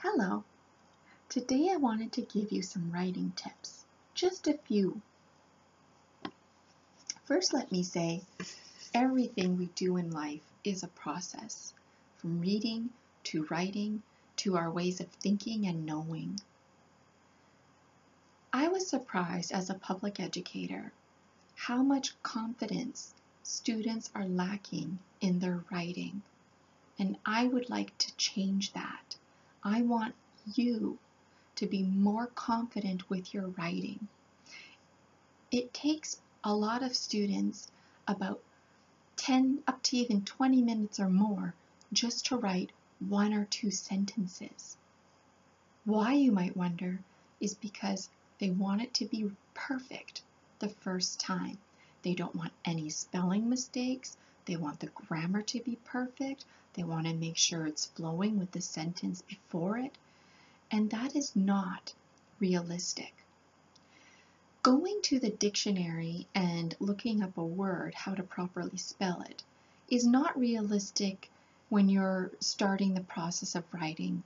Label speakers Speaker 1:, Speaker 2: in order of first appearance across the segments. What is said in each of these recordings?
Speaker 1: Hello. Today I wanted to give you some writing tips. Just a few. First, let me say, everything we do in life is a process. From reading to writing to our ways of thinking and knowing. I was surprised as a public educator how much confidence students are lacking in their writing. And I would like to change that. I want you to be more confident with your writing. It takes a lot of students about 10 up to even 20 minutes or more just to write 1 or 2 sentences. Why, you might wonder, is because they want it to be perfect the first time. They don't want any spelling mistakes. They want the grammar to be perfect. They want to make sure it's flowing with the sentence before it. And that is not realistic. Going to the dictionary and looking up a word, how to properly spell it, is not realistic when you're starting the process of writing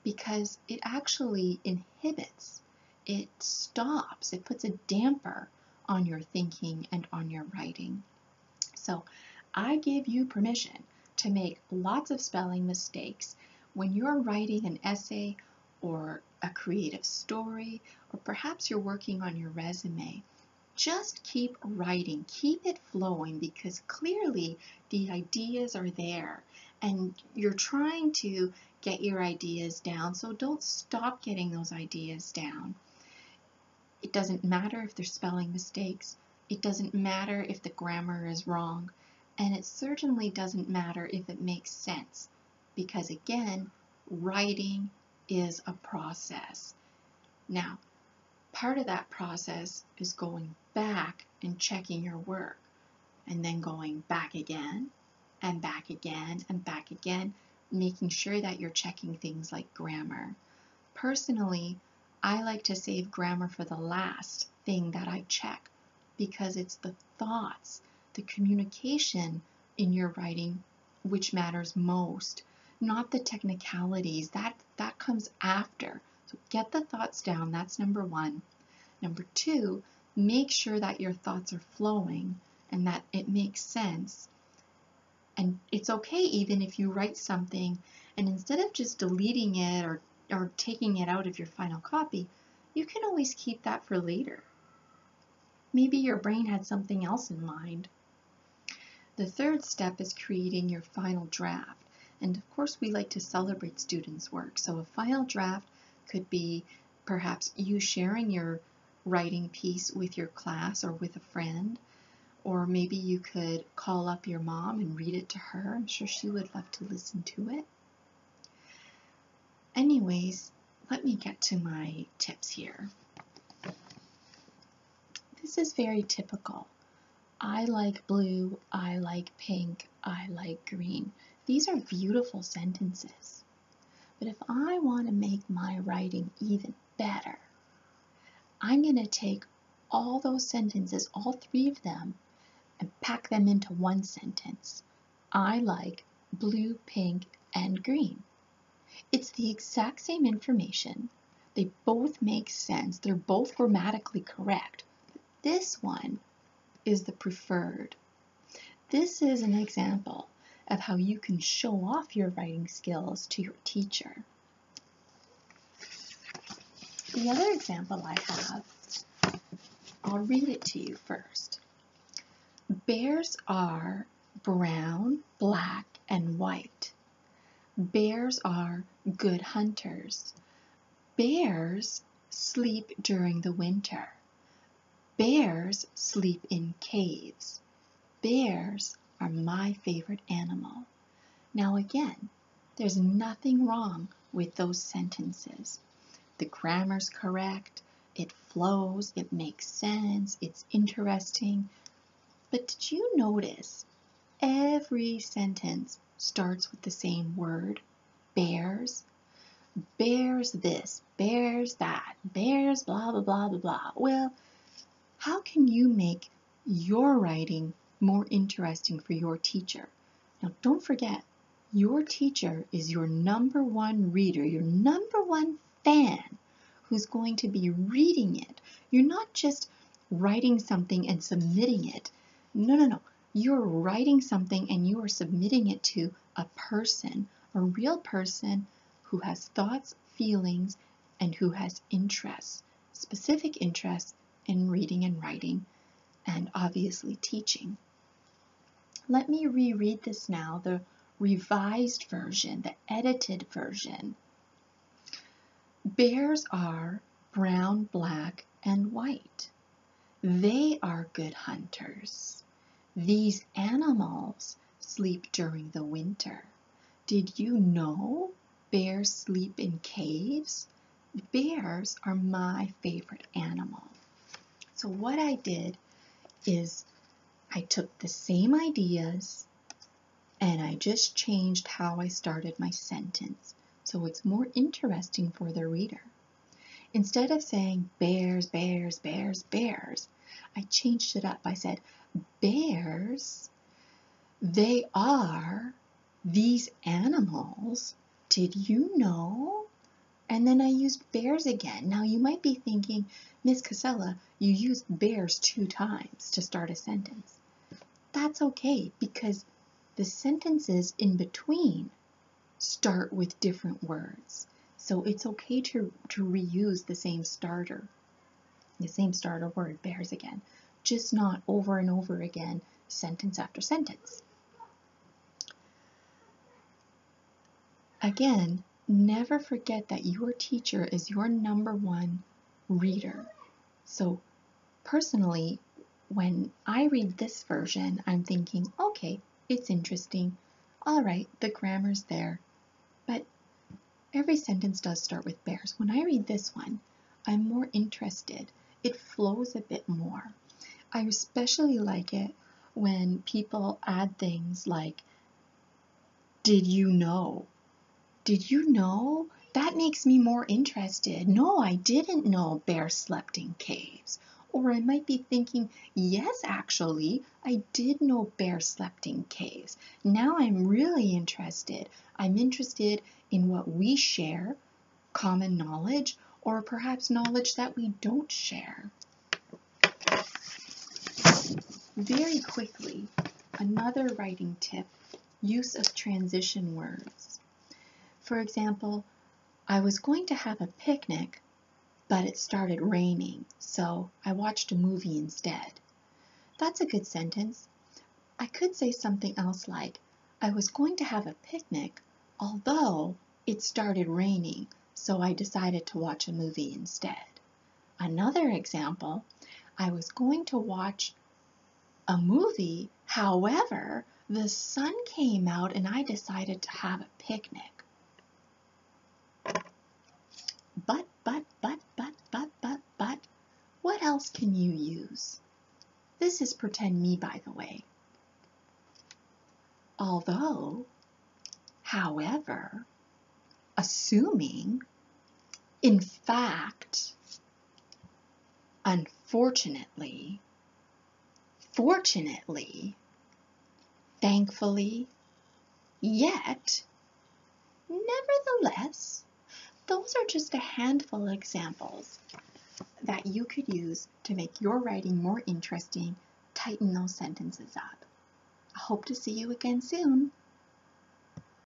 Speaker 1: because it actually inhibits, it stops, it puts a damper on your thinking and on your writing. So I give you permission to make lots of spelling mistakes when you're writing an essay or a creative story, or perhaps you're working on your resume. Just keep writing, keep it flowing, because clearly the ideas are there and you're trying to get your ideas down, so don't stop getting those ideas down. It doesn't matter if there's spelling mistakes, it doesn't matter if the grammar is wrong, and it certainly doesn't matter if it makes sense, because again, writing is a process. Now, part of that process is going back and checking your work, and then going back again, and back again, and back again, making sure that you're checking things like grammar. Personally, I like to save grammar for the last thing that I check, because it's the thoughts, the communication in your writing which matters most, not the technicalities. That comes after. So get the thoughts down. That's number 1. Number 2, make sure that your thoughts are flowing and that it makes sense. And it's okay even if you write something and instead of just deleting it or taking it out of your final copy, you can always keep that for later. Maybe your brain had something else in mind. The third step is creating your final draft. And of course, we like to celebrate students' work. So a final draft could be perhaps you sharing your writing piece with your class or with a friend. Or maybe you could call up your mom and read it to her. I'm sure she would love to listen to it. Anyways, let me get to my tips here. This is very typical. I like blue, I like pink, I like green. These are beautiful sentences. But if I want to make my writing even better, I'm going to take all those sentences, all 3 of them, and pack them into one sentence. I like blue, pink, and green. It's the exact same information. They both make sense. They're both grammatically correct. This one is the preferred. This is an example of how you can show off your writing skills to your teacher. The other example I have, I'll read it to you first. Bears are brown, black, and white. Bears are good hunters. Bears sleep during the winter. Bears sleep in caves. Bears are my favorite animal. Now again, there's nothing wrong with those sentences. The grammar's correct, it flows, it makes sense, it's interesting. But did you notice every sentence starts with the same word? Bears. Bears this, bears that, bears blah, blah, blah, blah, blah. Well, how can you make your writing more interesting for your teacher? Now, don't forget, Your teacher is your number one reader, your number one fan who's going to be reading it. You're not just writing something and submitting it. No, no, no. You're writing something and you are submitting it to a person, a real person who has thoughts, feelings, and who has interests, specific interests in reading and writing, and obviously teaching. Let me reread this now, the revised version, the edited version. Bears are brown, black, and white. They are good hunters. These animals sleep during the winter. Did you know bears sleep in caves? Bears are my favorite animal. So what I did is I took the same ideas and I just changed how I started my sentence so it's more interesting for the reader. Instead of saying bears, bears, bears, bears, I changed it up. I said, bears, they are these animals. Did you know? And then I used bears again. Now you might be thinking, Miss Casella, you used bears 2 times to start a sentence. That's okay, because the sentences in between start with different words. So it's okay to reuse the same starter word, bears again, just not over and over again, sentence after sentence. Again, never forget that your teacher is your number one reader. So personally, when I read this version, I'm thinking, okay, it's interesting. All right, the grammar's there. But every sentence does start with bears. When I read this one, I'm more interested. It flows a bit more. I especially like it when people add things like, did you know? Did you know? That makes me more interested. No, I didn't know bears slept in caves. Or I might be thinking, yes, actually, I did know bears slept in caves. Now I'm really interested. I'm interested in what we share, common knowledge, or perhaps knowledge that we don't share. Very quickly, another writing tip, use of transition words. For example, I was going to have a picnic, but it started raining, so I watched a movie instead. That's a good sentence. I could say something else like, I was going to have a picnic, although it started raining, so I decided to watch a movie instead. Another example, I was going to watch a movie, however, the sun came out and I decided to have a picnic. But, what else can you use? This is pretend me, by the way. Although, however, assuming, in fact, unfortunately, fortunately, thankfully, yet, nevertheless. Those are just a handful of examples that you could use to make your writing more interesting, tighten those sentences up. I hope to see you again soon.